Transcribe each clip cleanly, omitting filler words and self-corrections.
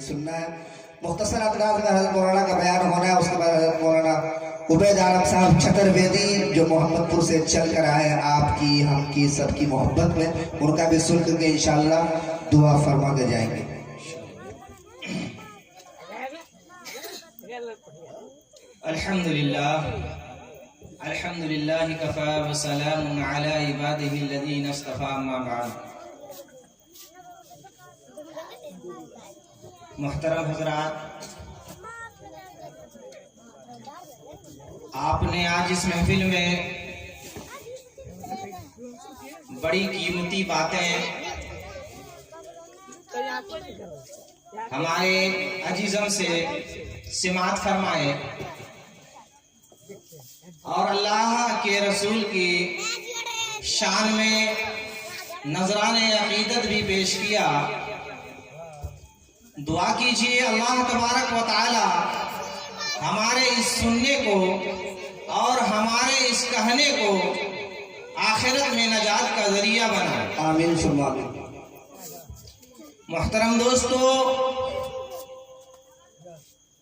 सुनना है। मुख्तसर अंदाज में हज़रत मौलाना का बयान होना है, उसके बाद हज़रत मौलाना उबैद आलम साहब चतुर्वेदी जो मोहम्मदपुर से चल कर आए आपकी हमकी सबकी मोहब्बत में, उनका भी सुन करके इंशाअल्लाह दुआ फरमा के जाएंगे। अल्हम्दुलिल्लाह अल्हम्दुलिल्लाह कफ़ा व सलामुन अला इबादिही अल्लज़ीना इस्तफ़ा अम्मा बाद। मुहतरम हज़रात, आपने आज इस महफिल में बड़ी कीमती बातें हमारे अजीज़ों से सिमात फरमाए और अल्लाह के रसूल की शान में नजराने अकीदत भी पेश किया। दुआ कीजिए अल्लाह तबारक व तआला हमारे इस सुनने को और हमारे इस कहने को आखिरत में नजात का जरिया बनाए। आमीन सुम्मा आमीन। मोहतरम दोस्तों,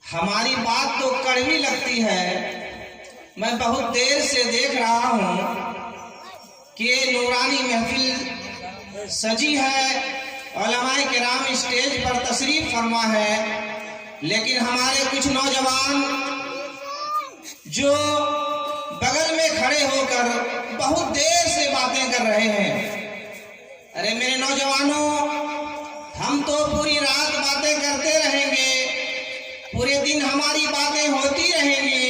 हमारी बात तो कड़वी लगती है। मैं बहुत देर से देख रहा हूं कि नूरानी महफिल सजी है, उलमाए किराम स्टेज पर तशरीफ फरमा है, लेकिन हमारे कुछ नौजवान जो बगल में खड़े होकर बहुत देर से बातें कर रहे हैं। अरे मेरे नौजवानों, हम तो पूरी रात बातें करते रहेंगे, पूरे दिन हमारी बातें होती रहेंगी,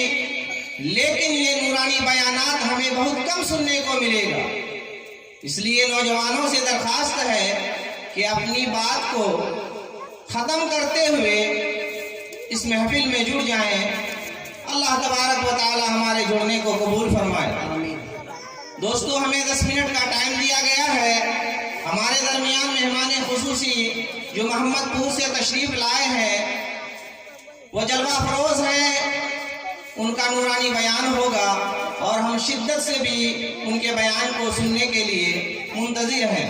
लेकिन ये नूरानी बयानात हमें बहुत कम सुनने को मिलेगा। इसलिए नौजवानों से दरखास्त है कि अपनी बात को ख़त्म करते हुए इस महफिल में जुड़ जाएं। अल्लाह तबारक व तआला हमारे जुड़ने को कबूल फरमाए। दोस्तों, हमें 10 मिनट का टाइम दिया गया है। हमारे दरमियान मेहमान खुसूसी जो मोहम्मदपुर से तशरीफ लाए हैं वो जलवा फरोज है, उनका नूरानी बयान होगा और हम शिद्दत से भी उनके बयान को सुनने के लिए मुंतज़िर हैं।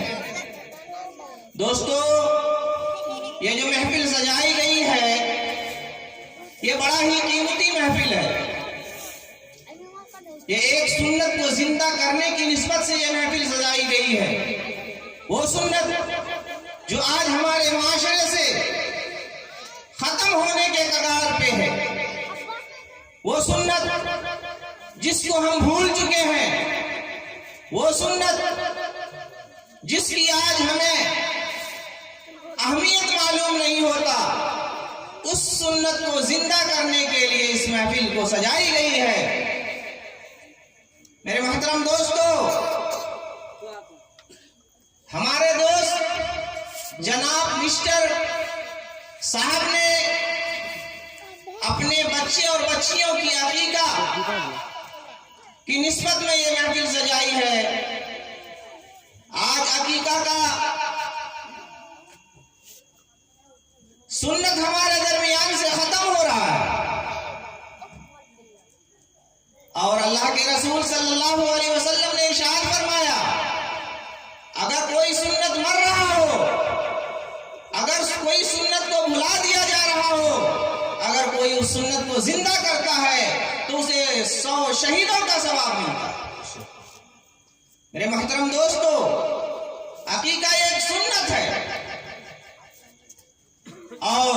दोस्तों, ये जो महफिल सजाई गई है ये बड़ा ही कीमती महफिल है। ये एक सुन्नत को जिंदा करने की निस्बत से ये महफिल सजाई गई है। वो सुन्नत जो आज हमारे माशरे से खत्म होने के कगार पे है, वो सुन्नत जिसको हम भूल चुके हैं, वो सुन्नत जिसकी आज हमें अहमियत मालूम नहीं होता, उस सुन्नत को जिंदा करने के लिए इस महफिल को सजाई गई है। मेरे मोहतरम दोस्तों, हमारे दोस्त जनाब मिस्टर साहब ने अपने बच्चे और बच्चियों की अकीका की निस्बत में ये महफिल सजाई है। आज अकीका का सुन्नत हमारे दरमियान से खत्म हो रहा है और अल्लाह के रसूल सल्लल्लाहु अलैहि वसल्लम ने इरशाद फरमाया, अगर कोई सुन्नत मर रहा हो, अगर कोई सुन्नत को भुला दिया जा रहा हो, अगर कोई उस सुन्नत को जिंदा करता है तो उसे 100 शहीदों का सवाब मिलता है। मेरे मोहतरम दोस्तों, अकीका एक सुन्नत है और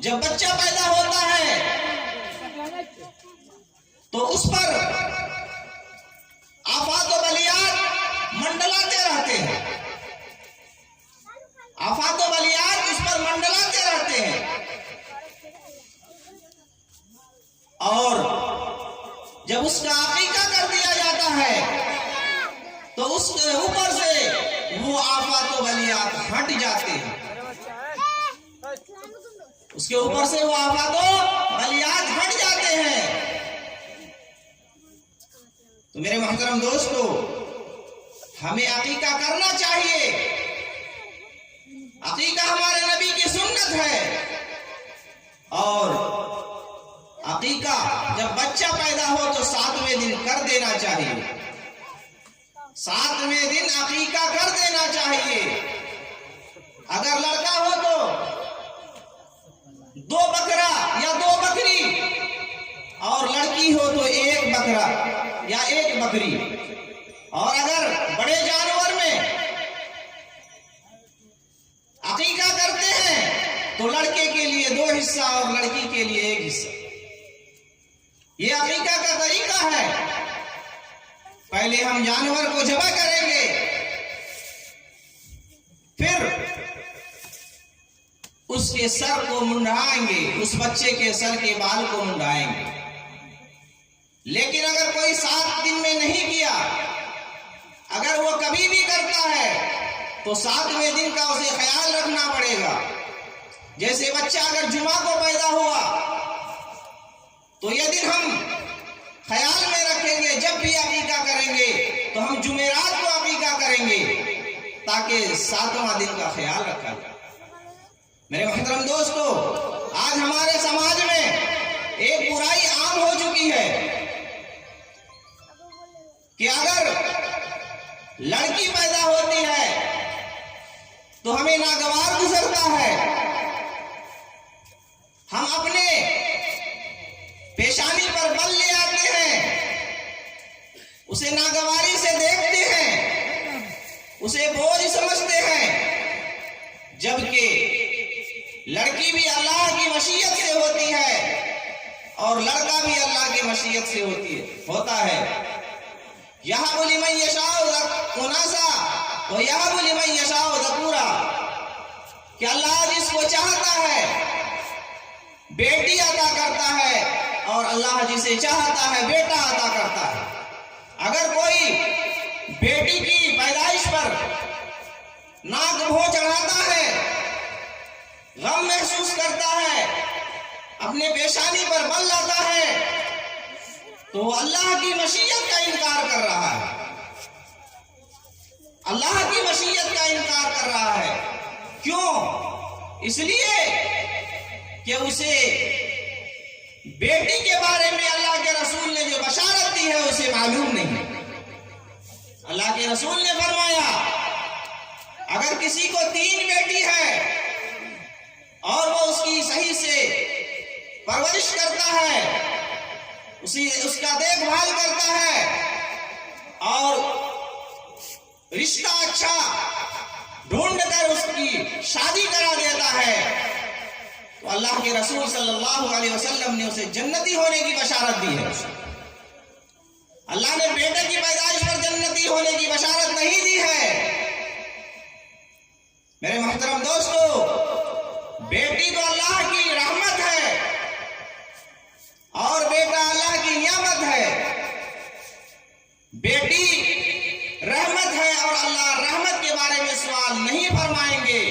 जब बच्चा पैदा होता है तो उस पर आफात व बलियात मंडलाते रहते हैं, आफात व बलियात उस पर मंडलाते रहते हैं और जब उसका अकीका कर दिया जाता है तो उसके ऊपर से वो आफात व बलियात हट जाते हैं, उसके ऊपर से वो आफात व बलियात हट जाते हैं। तो मेरे मोहतरम दोस्तों, हमें अकीका करना चाहिए। अकीका हमारे नबी की सुन्नत है और अकीका जब बच्चा पैदा हो तो 7वें दिन कर देना चाहिए, 7वें दिन अकीका कर देना चाहिए। अगर लड़का हो तो 2 बकरा या 2 बकरी, और लड़की हो तो 1 बकरा या 1 बकरी। और अगर बड़े जानवर में अकीका करते हैं तो लड़के के लिए 2 हिस्सा और लड़की के लिए 1 हिस्सा। ये अकीका का तरीका है। पहले हम जानवर को ज़बह करेंगे, फिर उसके सर को मुंडाएंगे, उस बच्चे के सर के बाल को मुंडाएंगे। लेकिन अगर कोई 7 दिन में नहीं किया, अगर वो कभी भी करता है तो 7वें दिन का उसे ख्याल रखना पड़ेगा। जैसे बच्चा अगर जुमा को पैदा हुआ तो ये दिन हम ख्याल में रखेंगे, जब भी अकीका करेंगे तो हम जुमेरात को अकीका करेंगे ताकि 7वां दिन का ख्याल रखा जाए। मेरे मोहतरम दोस्तों, आज हमारे समाज में एक बुराई आम हो चुकी है कि अगर लड़की पैदा होती है तो हमें नागवार गुजरता है। हम अपने पेशानी पर बल ले आते हैं, उसे नागवारी से देखते हैं, उसे बोझ समझते हैं, जबकि लड़की भी अल्लाह की मशीयत से होती है और लड़का भी अल्लाह की मशीयत से होता है। यहाँ बोली मैं यशाओ उनासा तो यहाँ बोली मैं यशाओ ज़कूरा, कि अल्लाह जिसको चाहता है बेटी अता करता है और अल्लाह जिसे चाहता है बेटा अता करता है। अगर कोई बेटी की पैदाइश पर नाक भों चढ़ाता है, गम महसूस करता है, अपने पेशानी पर बल लाता है, तो अल्लाह की मशीयत का इनकार कर रहा है। अल्लाह की मशीयत का इनकार कर रहा है। क्यों? इसलिए कि उसे बेटी के बारे में अल्लाह के रसूल ने जो बशारत दी है उसे मालूम नहीं। अल्लाह के रसूल ने फरमाया, अगर किसी को 3 बेटी है और वो उसकी सही से परवरिश करता है, उसका देखभाल करता है और रिश्ता अच्छा ढूंढ कर उसकी शादी करा देता है, तो अल्लाह के रसूल सल्लल्लाहु अलैहि वसल्लम ने उसे जन्नती होने की बशारत दी है। अल्लाह ने बेटे की पैदाइश पर जन्नती होने की बशारत नहीं दी है। मेरे मोहतरम दोस्तों, बेटी तो अल्लाह की रहमत है और बेटा अल्लाह की नियामत है। बेटी रहमत है और अल्लाह रहमत के बारे में सवाल नहीं फरमाएंगे।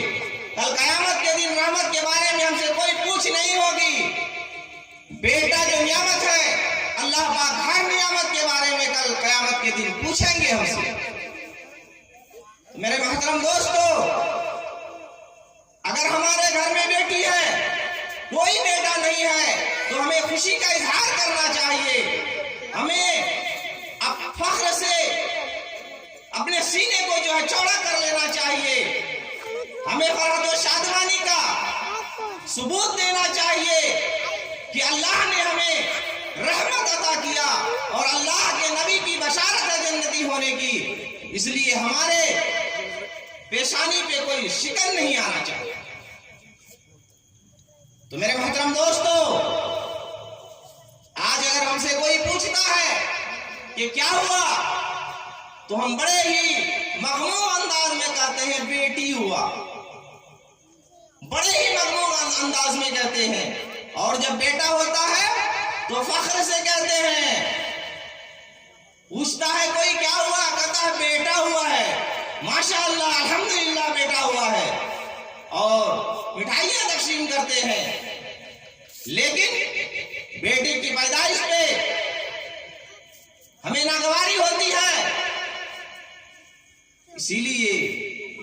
कल कयामत के दिन रहमत के बारे में हमसे कोई पूछ नहीं होगी। बेटा जो नियामत है, अल्लाह पाक हर नियामत के बारे में कल कयामत के दिन पूछेंगे हमसे। मेरे मोहतरम दोस्तों, अगर हमारे घर में बेटी है, कोई बेटा नहीं है, तो हमें खुशी का इजहार करना चाहिए। हमें अब फख्र से अपने सीने को जो है चौड़ा कर लेना चाहिए। हमें फरहत व शादमानी का सबूत देना चाहिए कि अल्लाह ने हमें रहमत अता किया और अल्लाह के नबी की बशारत है जन्नती होने की। इसलिए हमारे पेशानी पे कोई शिकन नहीं आना चाहिए। तो मेरे मोहतरम दोस्तों, आज अगर हमसे कोई पूछता है कि क्या हुआ, तो हम बड़े ही मगमूम अंदाज में कहते हैं बेटी हुआ। बड़े ही मगमूम अंदाज में कहते हैं। और जब बेटा होता है तो फख्र से कहते हैं। पूछता है कोई क्या हुआ, कहता है बेटा हुआ है, माशाअल्लाह अल्हम्दुलिल्लाह बेटा हुआ है, और मिठाइयां तकसीम करते हैं। लेकिन बेटी की पैदाइश पे हमें नागवारी होती है। इसीलिए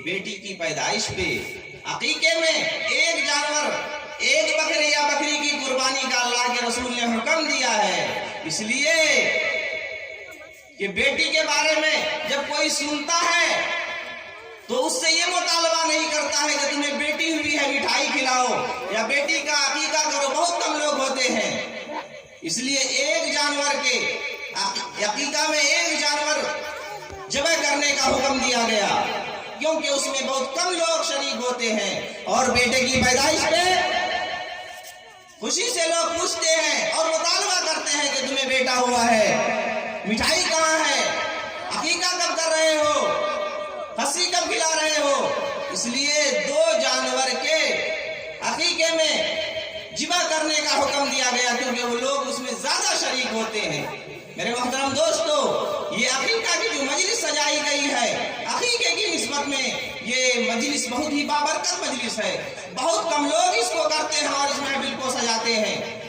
बेटी की पैदाइश पे अकीके में एक जानवर, एक बकरी या बकरी की कुर्बानी का अल्लाह के रसूल ने हुक्म दिया है। इसलिए कि बेटी के बारे में जब कोई सुनता है तो उससे ये मुतालबा नहीं करता है कि तुम्हें बेटी हुई है मिठाई खिलाओ या बेटी का अकीका करो। बहुत कम लोग होते हैं, इसलिए एक जानवर के अकीका में एक जानवर ज़बह करने का हुक्म दिया गया, क्योंकि उसमें बहुत कम लोग शरीक होते हैं। और बेटे की पैदाइश पे खुशी से लोग पूछते हैं और मुतालबा करते हैं कि तुम्हें बेटा हुआ है, मिठाई कहाँ है, अकीका कब कर रहे हो, खस्सी कब खिला रहे हो। इसलिए दो जानवर के अकीके में ज़िबा करने का हुक्म दिया गया, क्योंकि वो लोग उसमें ज्यादा शरीक होते हैं। मेरे मोहतरम दोस्तों, ये अकीका की जो मजलिस सजाई गई है, अकीके की निस्बत में ये मजलिस बहुत ही बाबरकत मजलिस है। बहुत कम लोग इसको करते हैं और इस महफिल को सजाते हैं।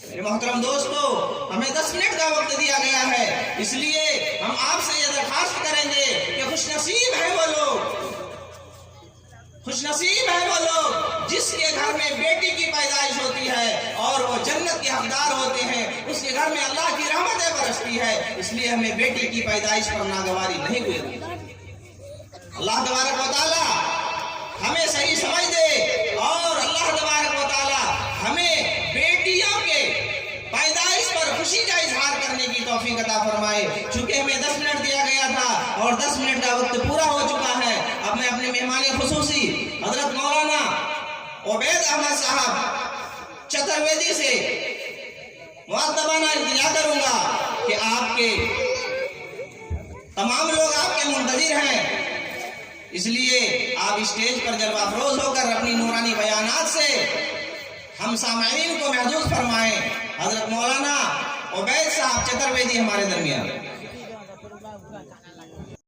मेरे मोहतरम दोस्तों, हमें 10 मिनट का वक्त दिया गया है, इसलिए हम आपसे ये दरखास्त करेंगे कि खुशनसीब है वो लोग, खुशनसीब है वो लोग जिसके घर में बेटी की पैदाइश होती है और वो जन्नत के हकदार होते हैं, उसके घर में अल्लाह की रहमतें बरसती है। इसलिए हमें बेटी की पैदाइश पर नागवारी नहीं हुई। अल्लाह तबारक व तआला हमें सही समझ दे और अल्लाह तबारक व तआला हमें बेटियों के पैदाइश पर खुशी का इजहार करने की तौफीक अता फरमाए। चूंकि हमें 10 मिनट दिया गया था और 10 मिनट का वक्त पूरा हो चुका है, अब मैं अपने मेहमान खुसूसी हजरत मौलाना उबैद अहमद साहब चतुर्वेदी से मुअद्दबाना इल्तिजा करूंगा कि आपके तमाम लोग आपके मुंतजिर हैं, इसलिए आप स्टेज पर जलवा अफरोज होकर अपनी नूरानी बयानात से हम सामईन को महसूस फरमाएं। हजरत मौलाना उबैद साहब चतुर्वेदी हमारे दरमियान।